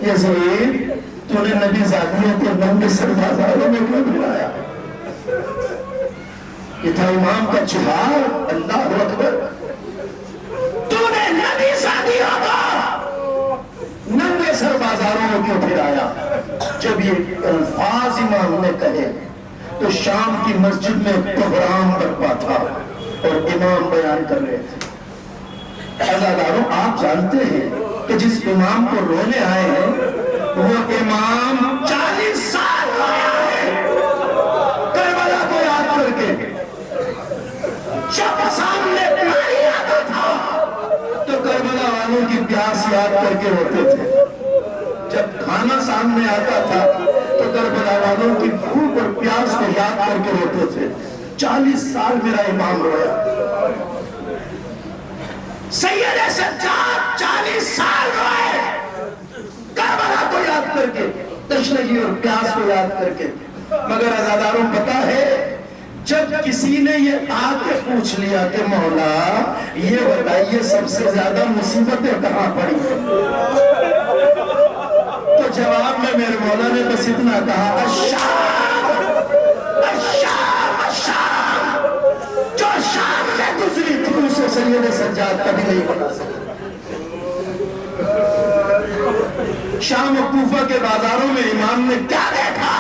یزید تو نے نبی زادیوں کو ننگے سر بازاروں میں کیوں بلایا؟ یہ تھا امام کا جہاد. اللہ اکبر. تو نے نبی زادیوں کو ننگے سر بازاروں میں کیوں پھرایا؟ جب یہ الفاظ امام نے کہے تو شام کی مسجد میں پروگرام برپا تھا اور امام بیان کر رہے تھے. عزاداروں آپ جانتے ہیں کہ جس امام کو رونے آئے ہیں وہ امام 40 سال رویا ہے کربلا کو یاد کر کے. جب سامنے پانی آتا تھا تو کربلا والوں کی پیاس یاد کر کے روتے تھے. جب کھانا سامنے آتا تھا تو کربلا والوں کی بھوک اور پیاس کو یاد کر کے روتے تھے. 40 سال میرا امام رویا. سید سجاد 40 سال روئے کربلا کو یاد کر کے, تشنگی اور پیاس کو یاد کر کے. مگر عزاداروں پتہ ہے جب کسی نے یہ آ کے پوچھ لیا کہ مولا یہ بتائیے سب سے زیادہ مصیبتیں کہاں پڑی ہیں, تو جواب میں میرے مولا نے بس اتنا کہا الشام الشام الشام. جو شام میں گزری تھی اسے سید سجاد کبھی نہیں بنا سکتا. شام و کوفہ کے بازاروں میں امام نے کیا دیکھا؟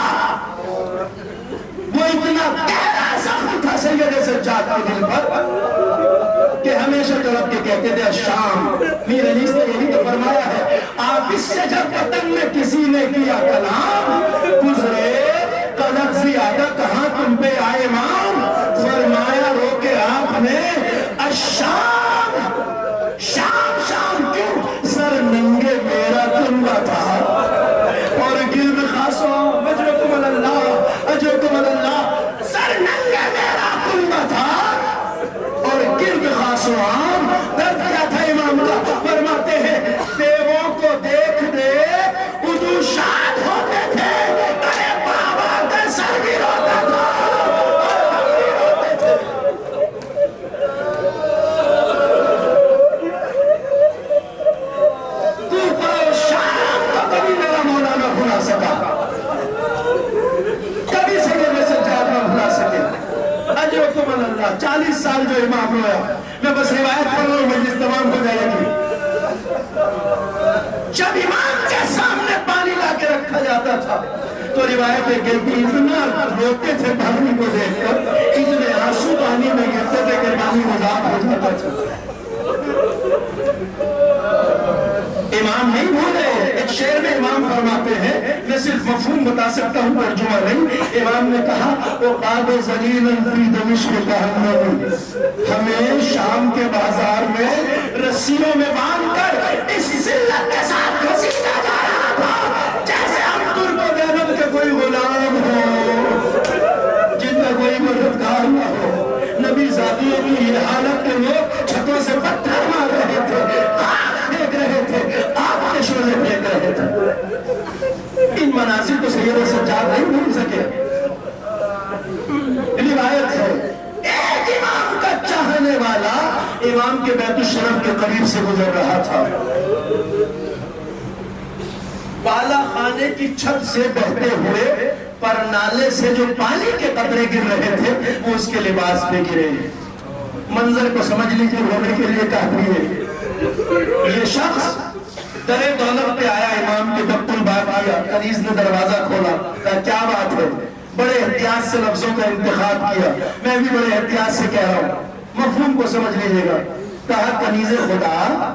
وہ اتنا گہرا زخم تھا سید سجاد کے دل پر کہ ہمیشہ طرف کے کہتے تھے الشام. میر انیس نے یہی تو فرمایا ہے آپ اس سے جب وطن میں کسی نے کیا کلام گزرے قدر زیادہ کہاں تم پہ آئے امام. فرمایا رو کے آپ نے الشام. شام شام کیوں؟ سر ننگے میرا کنبہ تھا اور گرد خاصوں اجرکم اللہ اجرکم اللہ. سر ننگے میرا کنبہ تھا اور گرد خاصوں عام. درد کیا تھا امام کا؟ فرماتے ہیں دیووں کو دیکھ دے اردو شاد ہوتے تھے. ارے بابا کا سر بھی روتا تھا سکا. کبھی سید سجاد نہ بھلا سکے. اجرکم اللہ. 40 سال جو امام رویا. میں بس روایت پڑھ رہا ہوں مجلس تمام ہو جائے گی. جب امام کے سامنے پانی لا کے رکھا جاتا تھا تو روایت ہے کہ اتنا روتے تھے پانی کو دیکھ کر, اتنے آنسو پانی میں گرتے تھے کہ پانی مذاق ہو جاتا تھا. امام نہیں بھولے. ایک شعر میں امام فرماتے ہیں, میں صرف مفہوم بتا سکتا ہوں ترجمہ نہیں. امام نے کہا وقاد ذلیلا فی دمشق جہنم. ہمیں شام کے بازار میں رسیوں میں باندھ کر اس ذلت کے ساتھ گھسیٹا جا رہا تھا جیسے ہم ترک و دیوبند کے کوئی غلام ہو جن کا کوئی مددگار نہ ہو. نبی زادیوں کی یہ حالت کے لوگ چھتوں سے پتھر مار رہے تھے, دیکھ رہے تھے, آپ کے شعلے پھینک رہے تھے. ان مناظر کو سید سجاد نہیں بھول سکے. روایت ہے ایک امام کا چاہنے والا امام کے بیت الشرف کے قریب سے گزر رہا تھا. بالا خانے کی چھت سے بہتے ہوئے پر نالے سے جو پانی کے قطرے گر رہے تھے وہ اس کے لباس پہ گرے. منظر کو سمجھ لیجیے ہونے کے لیے کافی ہے. یہ شخص در دولت پہ آیا, امام کے دفتر بات کیا. کنیز نے دروازہ کھولا, کہا کیا بات ہے؟ بڑے احتیاط سے لفظوں کا انتخاب کیا. میں بھی بڑے احتیاط سے کہہ رہا ہوں, مفہوم کو سمجھ لیجیے گا. کہا کنیز خدا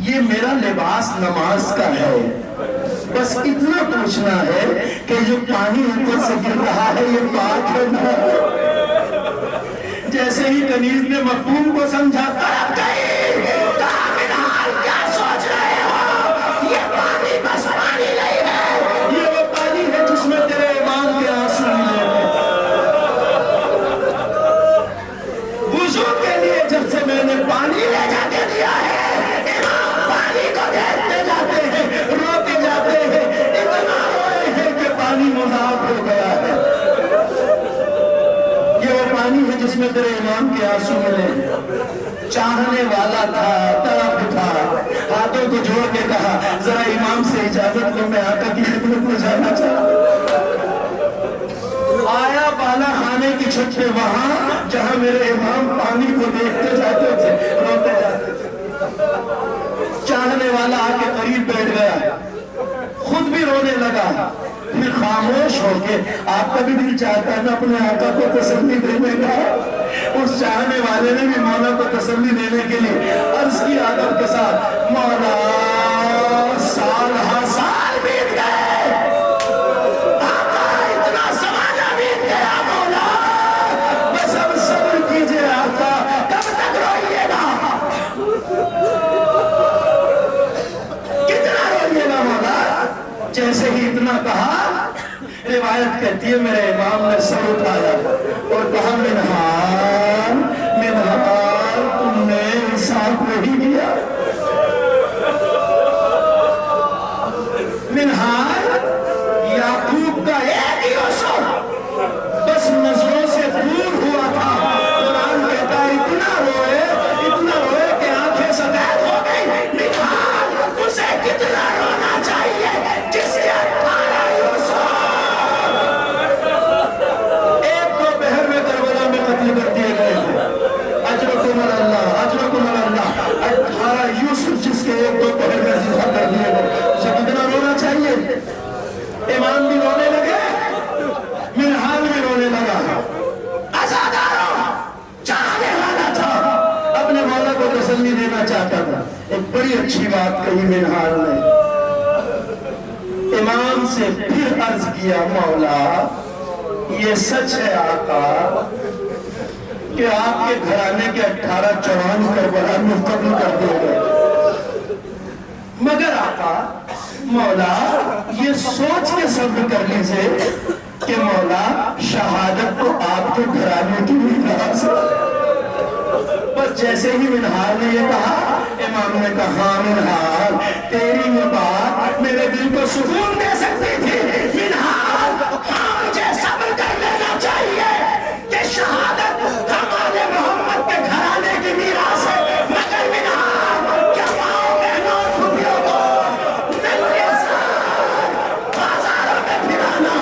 یہ میرا لباس نماز کا ہے, بس اتنا پوچھنا ہے کہ جو پانی اوپر سے گر رہا ہے یہ پاک ہے نا. جیسے ہی کنیز نے مفہوم کو سمجھا طرف گئی, کہا منال کیا سوچ رہے ہو؟ یہ پانی بس پانی نہیں ہے, یہ وہ پانی ہے جس میں تیرے ایمان کے آنسو ملے ہیں. وضو کے لیے جب سے میں نے پانی لے جا کے دیا ہے, امام پانی کو دیکھتے جاتے ہیں, روتے جاتے ہیں, اتنا روئے ہیں کہ پانی مذاق ہو گیا ہے. یہ وہ پانی ہے جس میں تیرے امام کے آنسو ملے. چاہنے والا تھا, تڑپ تھا, ہاتھوں کو جوڑ کے کہا ذرا امام سے اجازت دو میں آقا کی خدمت میں جانا چاہتا آیا بالا خانے کی چھت پہ وہاں جہاں میرے امام پانی کو دیکھتے جاتے تھے روتے جاتے تھے چاہنے والا آ کے قریب بیٹھ گیا خود بھی رونے لگا پھر خاموش ہو کے آپ کا بھی دل چاہتا ہے نا اپنے آقا کو تسلی دینے کا اس چاہنے والے نے بھی مولا کو تسلی دینے کے لیے عرض کی آدم کے ساتھ مولا سال ہاں سال بیت گئے آقا اتنا زمانہ بیت گیا مولا بس اب صبر کیجئے آقا کب تک روئیے گا کتنا روئیے گا مولا جیسے ہی اتنا کہا روایت کہتی ہے میرے امام نے سر اٹھایا اور کہا منہار منہار تم نے انصاف نہیں کیا منہار یعقوب کا ایک یوسف بس نظروں سے دور ہوا تھا قرآن کہتا ہے اتنا روئے کہ آنکھیں سفید ہو گئی منہار اسے کتنا رونا چاہیے جس کے 18 یوسف ایک دو بہر میں کربلا میں قتل کر دیے گئے ہیں اجرکم اللہ 18 یوسف جس کے ایک دو بہر میں ذبح کر دیے گئے اسے کتنا رونا چاہیے امام بھی رونے لگے منہال بھی رونے لگا ازاداروں چاہنے والا تھا اپنے مولا کو تسلی دینا چاہتا تھا ایک بڑی اچھی بات کہی منہال نے امام سے پھر عرض کیا مولا یہ سچ ہے آقا کہ آپ کے گھرانے کے 18 جوان کربلا میں قتل کر دیے گئے مگر آقا مولا یہ سوچ کے صبر کر لیجئے کہ مولا شہادت تو آپ کے گھرانے کی میراث ہے بس جیسے ہی منہار نے یہ کہا امام نے کہا ہاں منہار تیری یہ بات میرے دل کو سکون دے سکتی تھی منہار ہاں مجھے صبر کر لینا چاہیے کہ شہادت ہمارے محمد کے گھرانے کی میراث ہے مگر منہار کیا ماں بہنوں خوبیوں کو مل کے ساتھ بازاروں میں پھرانا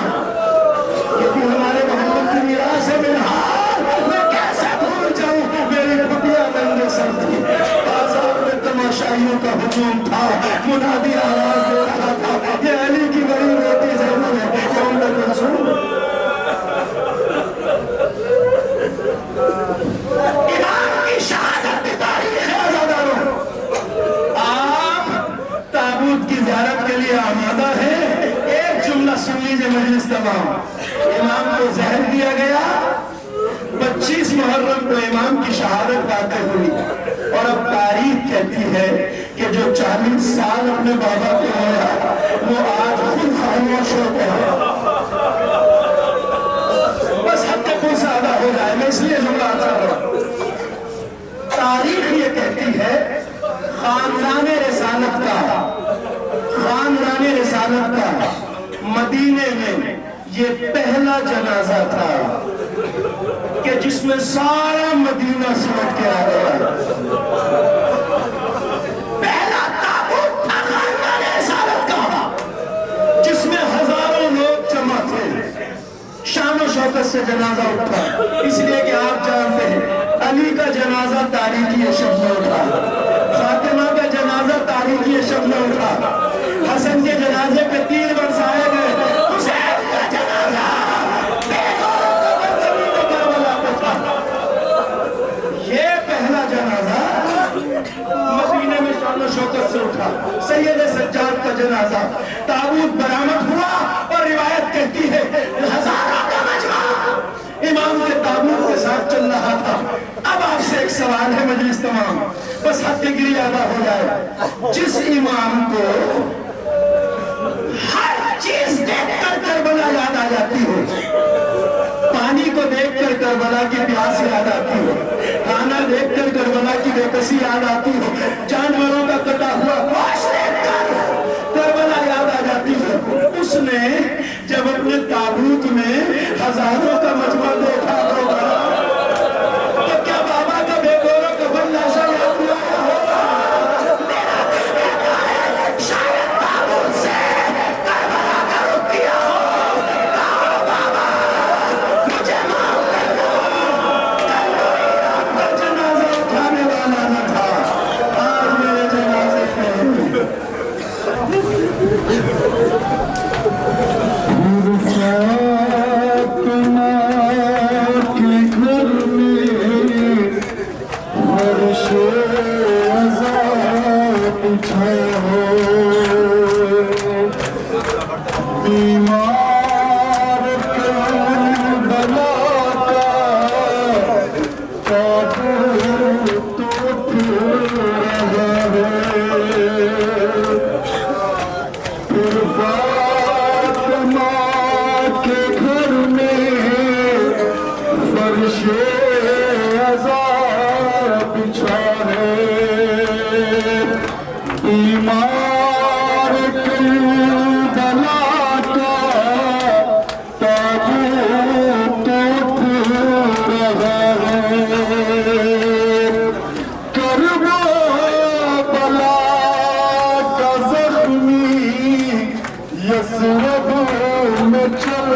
یہ بھی ہمارے محمد کی میراث ہے منہار میں کیسے بھول جاؤں میری خوبیاں ننگے سر تھی بازار میں تماشائیوں کا ہجوم تھا منادی آواز دے رہا تھا یہ علی کی بڑی بیٹی زینب ہے کون نہ کلثوم امام کی شہادت کی تاریخ ہے آزاداروں آپ تابوت کی زیارت کے لیے آمادہ ہیں ایک جملہ سن لیجئے مجلس تمام امام کو زہر دیا گیا 25 محرم کو امام کی شہادت واقع ہوئی اور اب تاریخ کہتی ہے کہ جو 40 سال اپنے بابا کو ہویا وہ آج خود خاموش ہو گیا بس حد تک وہ سادہ ہو جائے میں اس لیے جملہ آتا ہوں تاریخ یہ کہتی ہے خاندان رسالت کا مدینے میں یہ پہلا جنازہ تھا کہ جس میں سارا مدینہ سمٹ کے آ گیا پہلا تابوت تھا خاندان رسالت کا جس میں ہزاروں لوگ جمع تھے شان و شوکت سے جنازہ اٹھا اس لیے کہ آپ جانتے ہیں علی کا جنازہ تاریخی شب میں اٹھا فاطمہ کا جنازہ تاریخی شب میں اٹھا حسن کے جنازے پہ 3 برسائے گئے حسین کا جنازہ یہ پہلا جنازہ مدینے میں شان و شوکت سے اٹھا سید سجاد کا جنازہ تابوت برآمد ہوا اور روایت کہتی ہے ہزاروں کا مجمع امام کے تابوت کے ساتھ چل رہا تھا اب آپ سے ایک سوال ہے مجلس تمام بس حد گری ادا ہو جائے جس امام کو ہر چیز دیکھ کر کربلا یاد آ جاتی ہو پانی کو دیکھ کر کربلا کی پیاس یاد آتی ہو کھانا دیکھ کر کربلا کی بے کسی یاد آتی ہو جانوروں کا کٹا ہوا گوشت دیکھ کر کربلا یاد آ جاتی ہو اس نے جب اپنے تابوت میں ہزاروں کا مجمع دیکھا ہوگا تو کیا بابا کا بے گورو کفن لاشا یاد ہوا ہوگا میرا دل کہتا ہے شاید تابوت سے بیمار کربلا کا تابوت اٹھ رہا ہے پھر فاطمہ کے گھر میں فرش عزا بچھا ہے بیمار کربلا کا تابوت اٹھ رہا ہے کربلا کا زخمی یثرب میں چل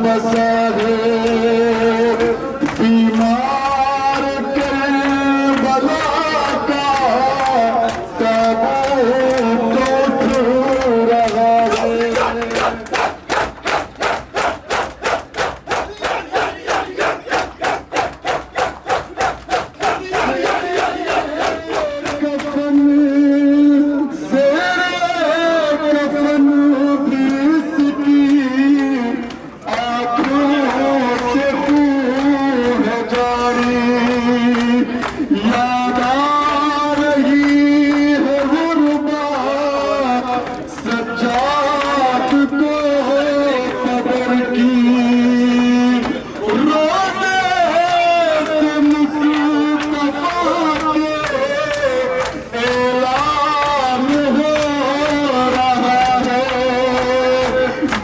بسا ہے بیمار کربلا کا تابوت اٹھ رہا ہے کفن زیر کفن بھی اس کی آنکھوں سے خون ہے جاری یاد آ رہی ہے غربت سجاد کو قبر کی روزے سے مصطفیٰ کے اعلان ہو رہا ہے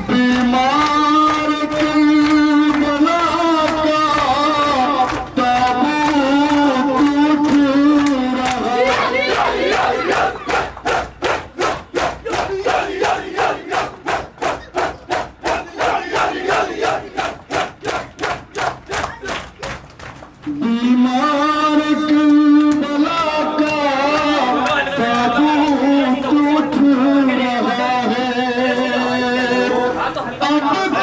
بیمار کربلا کا تابوت اٹھ رہا ہے بیمار کربلا کا تابوت اٹھ رہا ہے اب